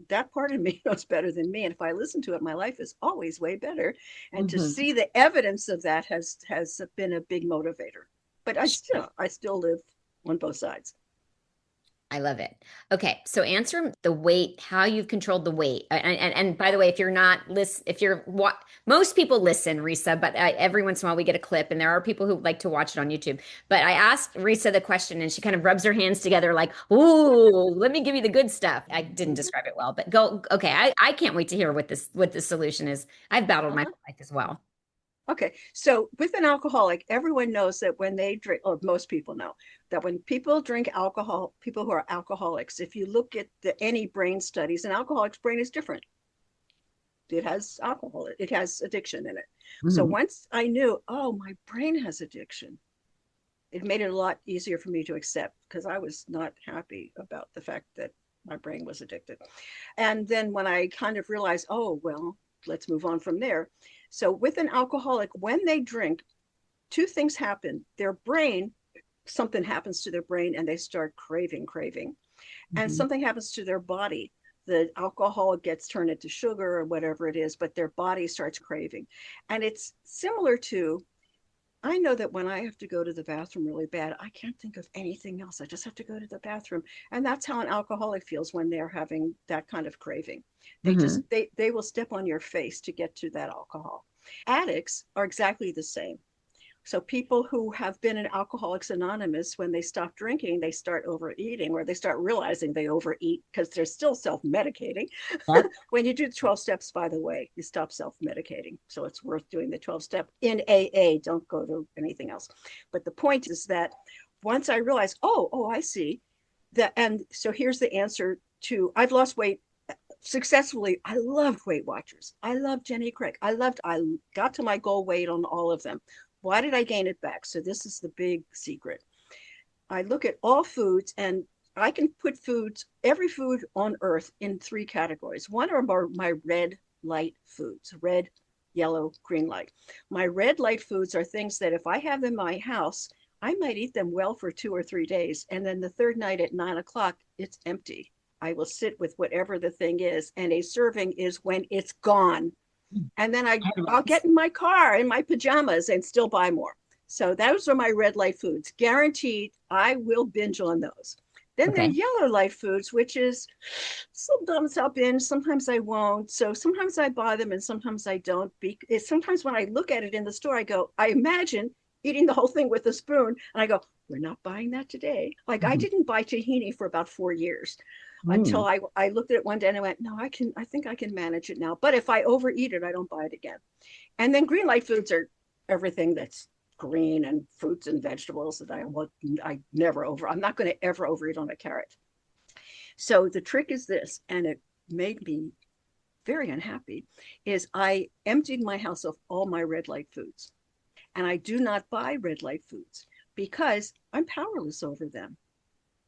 that part of me knows better than me, and if I listen to it, my life is always way better. And to Mhm. see the evidence of that has been a big motivator. But I still live on both sides. I love it. Okay, so answer the weight, how you've controlled the weight. And by the way, if you're not listen, if you're what most people listen, Reesa, but every once in a while we get a clip, and there are people who like to watch it on YouTube. But I asked Reesa the question, and she kind of rubs her hands together, like, "Ooh, let me give you the good stuff." I didn't describe it well, but go. Okay, I can't wait to hear what the solution is. I've battled my Uh-huh. whole life as well. Okay, so with an alcoholic, everyone knows that when they drink, or most people know that when people drink alcohol, people who are alcoholics, if you look at any brain studies, an alcoholic's brain is different. It has alcohol, it has addiction in it. So Mhm. once I knew, oh, my brain has addiction, it made it a lot easier for me to accept, because I was not happy about the fact that my brain was addicted. And then when I kind of realized, oh, well, let's move on from there. So with an alcoholic, when they drink, two things happen. Their brain, something happens to their brain and they start craving. And Mhm. something happens to their body. The alcohol gets turned into sugar or whatever it is, but their body starts craving. And it's similar to, I know that when I have to go to the bathroom really bad, I can't think of anything else. I just have to go to the bathroom. And that's how an alcoholic feels when they're having that kind of craving. Mhm. They will step on your face to get to that alcohol. Addicts are exactly the same. So people who have been in Alcoholics Anonymous, when they stop drinking, they start overeating, or they start realizing they overeat because they're still self-medicating. Yep. When you do the 12 steps, by the way, you stop self-medicating. So it's worth doing the 12 step in AA. Don't go to anything else. But the point is that once I realized, I see that. And so here's the answer to, I've lost weight successfully. I loved Weight Watchers. I loved Jenny Craig. I got to my goal weight on all of them. Why did I gain it back? So this is the big secret. I look at all foods, and I can put every food on earth, in 3 categories. One are my red light foods, red, yellow, green light. My red light foods are things that if I have them in my house, I might eat them well for 2 or 3 days. And then the third night at 9 o'clock, it's empty. I will sit with whatever the thing is, and a serving is when it's gone. And then I'll get in my car in my pajamas and still buy more. So those are my red light foods. Guaranteed, I will binge on those. Then there are Okay. yellow light foods, which is sometimes I'll binge, sometimes I won't. So sometimes I buy them and sometimes I don't. Sometimes when I look at it in the store, I imagine eating the whole thing with a spoon, and I go, we're not buying that today. Like I Mhm. didn't buy tahini for about 4 years, until Mm. I looked at it one day and I went, no, I think I can manage it now. But if I overeat it, I don't buy it again. And then green light foods are everything that's green, and fruits and vegetables that I'm not going to ever overeat on a carrot. So the trick is this, and it made me very unhappy, is I emptied my house of all my red light foods. And I do not buy red light foods because I'm powerless over them.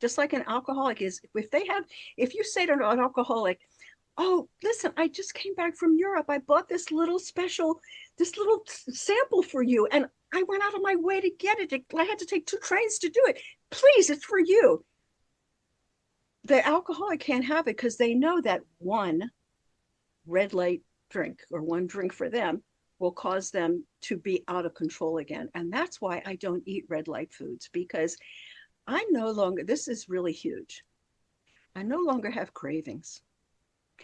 Just like an alcoholic is, if you say to an alcoholic, oh, listen, I just came back from Europe. I bought this little sample for you. And I went out of my way to get it. I had to take 2 trains to do it. Please, it's for you. the alcoholic can't have it because they know that one red light drink or one drink for them will cause them to be out of control again. And that's why I don't eat red light foods, because I no longer, this is really huge. I no longer have cravings.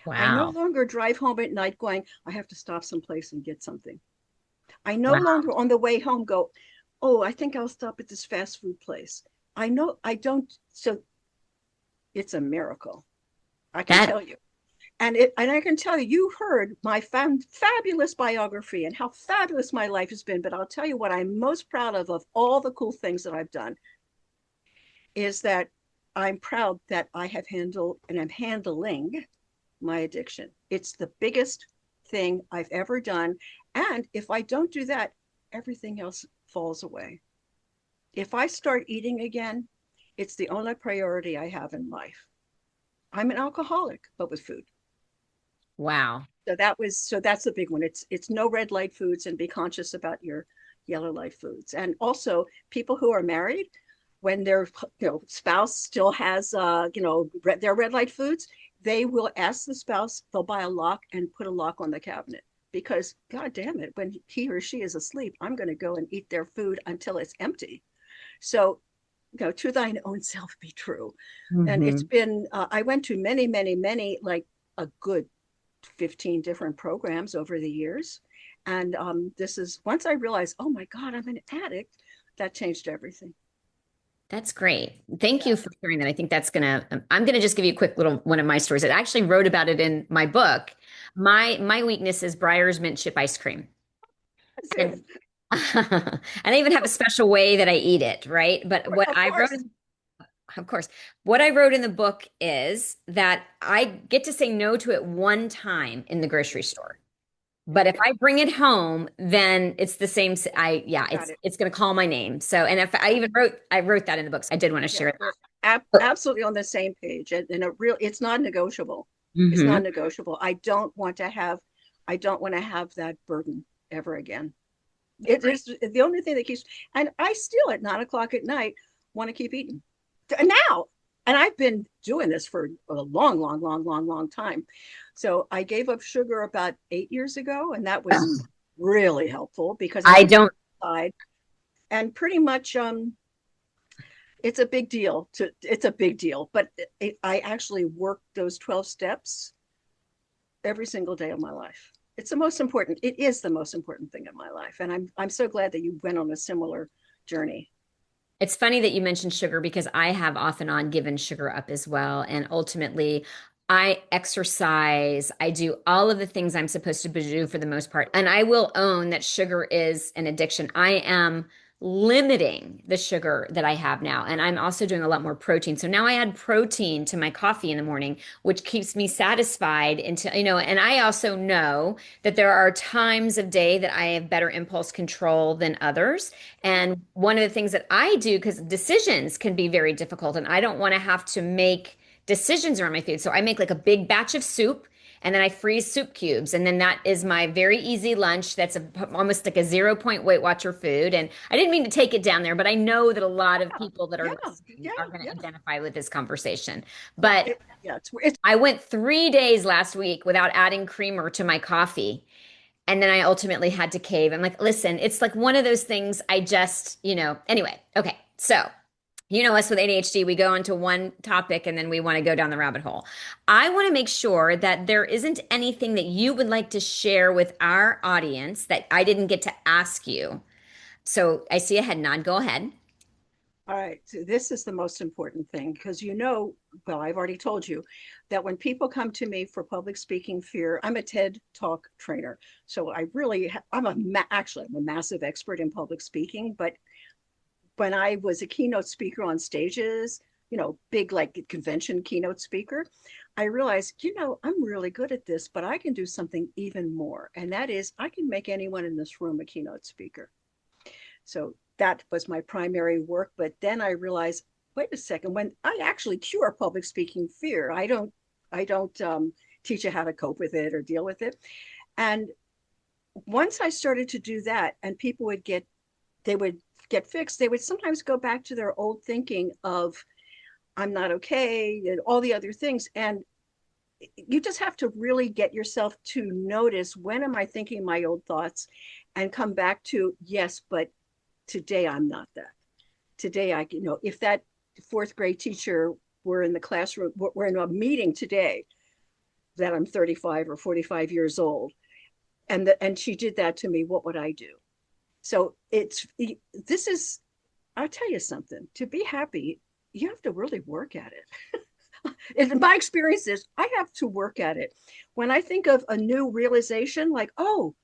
I no Wow. longer drive home at night going, I have to stop someplace and get something. I no Wow. longer on the way home go, oh, I think I'll stop at this fast food place. I know I don't. So it's a miracle. I can That tell you. And I can tell you, you heard my fabulous biography and how fabulous my life has been. But I'll tell you what I'm most proud of all the cool things that I've done, is that I'm proud that I have handled and I'm handling my addiction. It's the biggest thing I've ever done. And if I don't do that, everything else falls away. If I start eating again, it's the only priority I have in life. I'm an alcoholic, but with food. wow. So that's the big one. It's no red light foods, and be conscious about your yellow light foods. And also people who are married, when their spouse still has their red light foods, they will ask the spouse, they'll buy a lock and put a lock on the cabinet, because god damn it, when he or she is asleep, I'm going to go and eat their food until it's empty. So to thine own self be true. And it's Hmm. been I went to many, like a good 15 different programs over the years. And this is, once I realized, oh my God, I'm an addict, that changed everything. That's great. Thank Yeah. you for sharing that. I think I'm gonna just give you a quick little one of my stories. I actually wrote about it in my book. My weakness is Breyer's mint chip ice cream. As if, And and I even have a special way that I eat it, right? But what of I wrote, course. of course, what I wrote in the book is that I get to say no to it one time in the grocery store. But if Okay. I bring it home, then it's the same. Yeah, Got it. it's going to call my name. So, and if I wrote that in the books, I did want to Yeah, share we're that. absolutely on the same page. And it's not negotiable. It's Hmm. not negotiable. I don't want to have that burden ever again. It is the only thing that keeps, and I still at 9 o'clock at night want to keep eating now. And I've been doing this for a long time. So I gave up sugar about 8 years ago, and that was really helpful because I I took it don't. aside, and pretty much it's a big deal. It's a big deal, but I actually work those 12 steps every single day of my life. It's the most important. It is the most important thing in my life, and I'm so glad that you went on a similar journey. It's funny that you mentioned sugar because I have off and on given sugar up as well. And ultimately, I exercise, I do all of the things I'm supposed to do for the most part. And I will own that sugar is an addiction. I am limiting the sugar that I have now. And I'm also doing a lot more protein. So now I add protein to my coffee in the morning, which keeps me satisfied until, and I also know that there are times of day that I have better impulse control than others. And one of the things that I do, because decisions can be very difficult, and I don't want to have to make decisions around my food. So I make like a big batch of soup and then I freeze soup cubes. And then that is my very easy lunch. Almost like a 0 point Weight Watcher food. And I didn't mean to take it down there, but I know that a lot of Yeah, people that are yeah, listening yeah, are going to yeah. identify with this conversation. But Yeah, it's I went 3 days last week without adding creamer to my coffee. And then I ultimately had to cave. I'm like, listen, it's like one of those things I just, anyway. Okay. So, us with ADHD, we go into one topic and then we want to go down the rabbit hole. I want to make sure that there isn't anything that you would like to share with our audience that I didn't get to ask you. So I see a head nod. Go ahead. all right. So this is the most important thing, because well, I've already told you that when people come to me for public speaking fear, I'm a TED Talk trainer. So actually I'm a massive expert in public speaking, but when I was a keynote speaker on stages, big like convention keynote speaker, I realized, I'm really good at this, but I can do something even more. And that is, I can make anyone in this room a keynote speaker. So that was my primary work. But then I realized, wait a second, when I actually cure public speaking fear, I don't teach you how to cope with it or deal with it. And once I started to do that, and people they would get fixed, they would sometimes go back to their old thinking of, I'm not okay, and all the other things. And you just have to really get yourself to notice, when am I thinking my old thoughts, and come back to, yes, but today I'm not that. Today, if that fourth grade teacher were in the classroom, we're in a meeting today, that I'm 35 or 45 years old, and she did that to me, what would I do? So this is, I'll tell you something, to be happy, you have to really work at it. In my experiences, I have to work at it. When I think of a new realization, like, oh,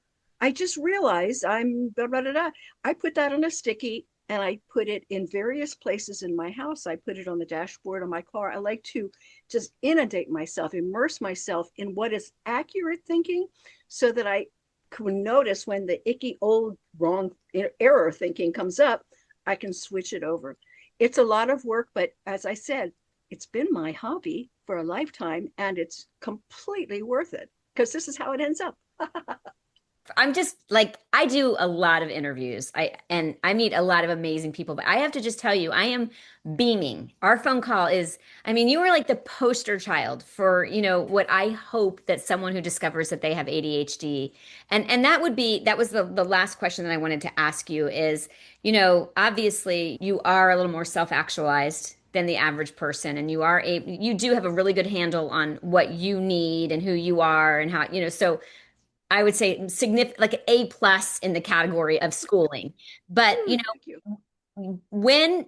I just realized I'm blah, blah, blah, blah, I put that on a sticky and I put it in various places in my house. I put it on the dashboard of my car. I like to just inundate myself, immerse myself in what is accurate thinking, so that I can notice when the icky old wrong error thinking comes up, I can switch it over. It's a lot of work, but as I said, it's been my hobby for a lifetime, and it's completely worth it, because this is how it ends up. I'm just like, I do a lot of interviews. I meet a lot of amazing people, but I have to just tell you, I am beaming. Our phone call is, I mean, you were like the poster child for, what I hope that someone who discovers that they have ADHD. And that was the last question that I wanted to ask you is, obviously you are a little more self-actualized than the average person, and you do have a really good handle on what you need and who you are and how, so I would say significant, like A plus in the category of schooling. But, Thank you. when,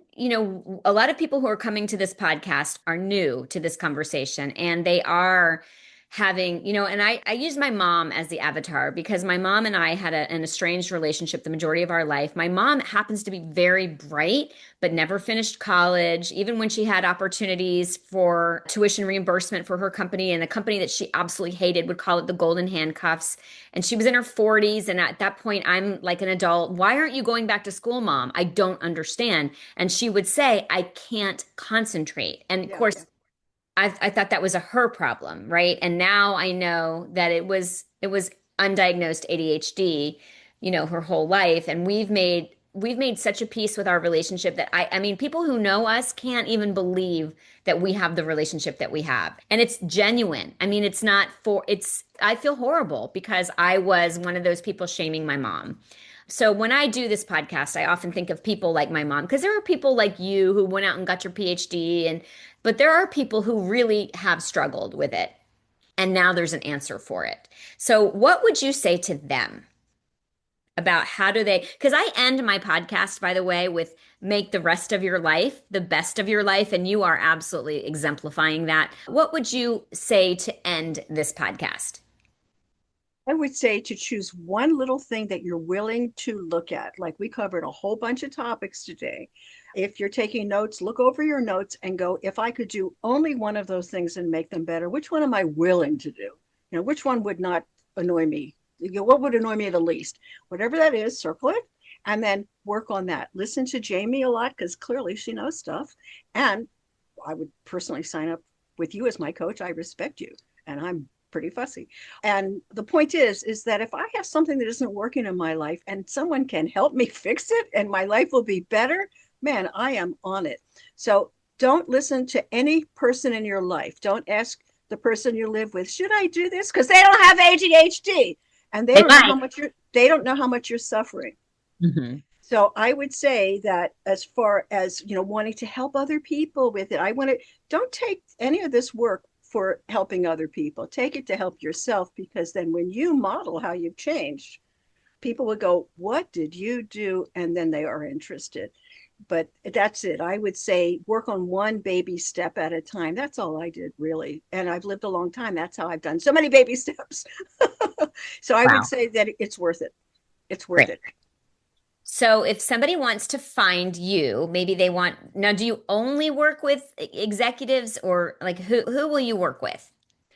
a lot of people who are coming to this podcast are new to this conversation, and they are having, and I use my mom as the avatar, because my mom and I had an estranged relationship the majority of our life. My mom happens to be very bright, but never finished college, even when she had opportunities for tuition reimbursement for her company, and the company that she absolutely hated would call it the golden handcuffs. And she was in her 40s. And at that point, I'm like an adult. Why aren't you going back to school, mom? I don't understand. And she would say, I can't concentrate. And of Yeah, course, yeah. I thought that was a her problem, right? And now I know that it was undiagnosed ADHD, her whole life. And we've made such a peace with our relationship that I mean, people who know us can't even believe that we have the relationship that we have. And it's genuine. I mean, I feel horrible because I was one of those people shaming my mom. So when I do this podcast, I often think of people like my mom, because there are people like you who went out and got your PhD, but there are people who really have struggled with it. And now there's an answer for it. So what would you say to them about how do they, because I end my podcast, by the way, with make the rest of your life the best of your life. And you are absolutely exemplifying that. What would you say to end this podcast? I would say to choose one little thing that you're willing to look at. Like, we covered a whole bunch of topics today. If you're taking notes, look over your notes and go, if I could do only one of those things and make them better, which one am I willing to do? Which one would not annoy me? What would annoy me the least? Whatever that is, circle it and then work on that. Listen to Jami a lot, because clearly she knows stuff. And I would personally sign up with you as my coach. I respect you, and I'm pretty fussy. And the point is that if I have something that isn't working in my life and someone can help me fix it and my life will be better, man, I am on it. So don't listen to any person in your life. Don't ask the person you live with, should I do this? Because they don't have ADHD, and they They don't know how might. much you're suffering. Mhm. So I would say that, as far as, wanting to help other people with it, don't take any of this work for helping other people. Take it to help yourself, because then when you model how you've changed, people will go, what did you do? And then they are interested. But that's it. I would say work on one baby step at a time. That's all I did, really. And I've lived a long time. That's how I've done so many baby steps. So I would Wow. say that it's worth it. It's worth Great. it. So if somebody wants to find you, maybe they want, now, do you only work with executives, or like who will you work with?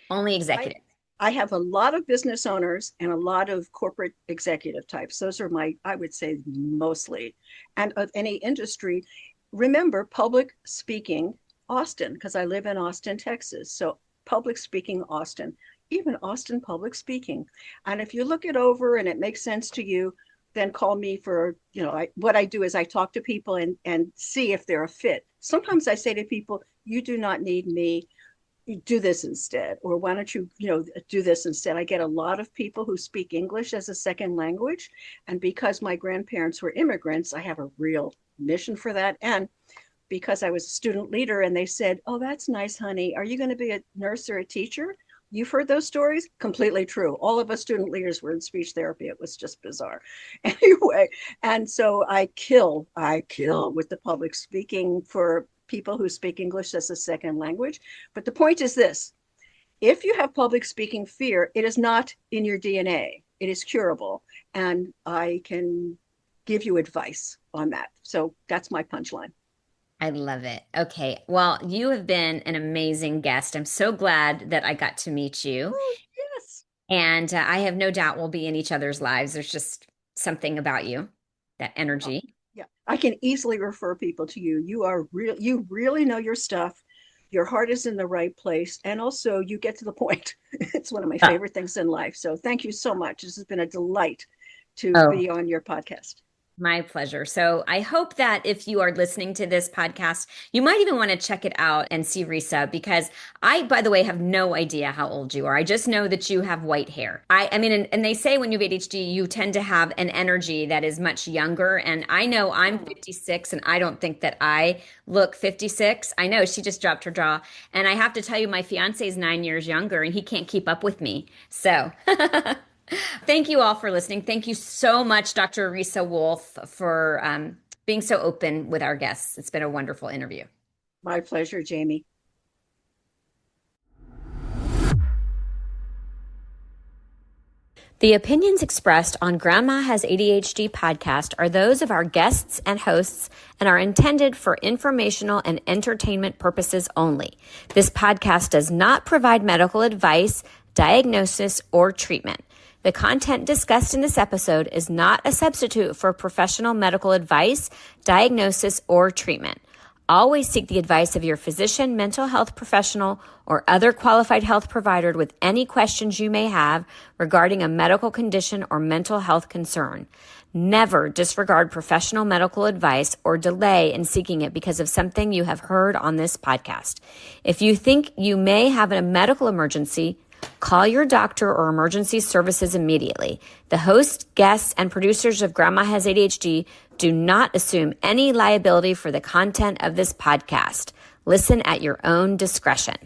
Only I executives. I have a lot of business owners and a lot of corporate executive types. Those are I would say, mostly, and of any industry. Remember, public speaking, Austin, because I live in Austin, Texas. So public speaking, Austin, even Austin public speaking. And if you look it over and it makes sense to you, then call me for, what I do is I talk to people and see if they're a fit. Sometimes I say to people, you do not need me, do this instead, or why don't you, do this instead. I get a lot of people who speak English as a second language, and because my grandparents were immigrants, I have a real mission for that. And because I was a student leader, and they said, oh, that's nice, honey, are you going to be a nurse or a teacher? You've heard those stories? Completely true. All of us student leaders were in speech therapy. It was just bizarre. Anyway, and so I kill with the public speaking for people who speak English as a second language. But the point is this: if you have public speaking fear, it is not in your DNA. It is curable. And I can give you advice on that. So that's my punchline. I love it. Okay. Well, you have been an amazing guest. I'm so glad that I got to meet you. Oh, yes. And I have no doubt we'll be in each other's lives. There's just something about you, that Oh, energy. yeah. I can easily refer people to you. You are real. You really know your stuff. Your heart is in the right place. And also you get to the point. It's one of my favorite things in life. So thank you so much. This has been a delight to Oh, be on your podcast. my pleasure. So I hope that if you are listening to this podcast, you might even want to check it out and see Reesa, because I, by the way, have no idea how old you are. I just know that you have white hair. I mean, and they say when you have ADHD, you tend to have an energy that is much younger. And I know I'm 56 and I don't think that I look 56. I know she just dropped her jaw. And I have to tell you, my fiance is 9 years younger and he can't keep up with me. So thank you all for listening. Thank you so much, Dr. Reesa Woolf, for being so open with our guests. It's been a wonderful interview. My pleasure, Jami. The opinions expressed on Grandma Has ADHD podcast are those of our guests and hosts and are intended for informational and entertainment purposes only. This podcast does not provide medical advice, diagnosis, or treatment. The content discussed in this episode is not a substitute for professional medical advice, diagnosis, or treatment. Always seek the advice of your physician, mental health professional, or other qualified health provider with any questions you may have regarding a medical condition or mental health concern. Never disregard professional medical advice or delay in seeking it because of something you have heard on this podcast. If you think you may have a medical emergency, call your doctor or emergency services immediately. The host, guests, and producers of Grandma Has ADHD do not assume any liability for the content of this podcast. Listen at your own discretion.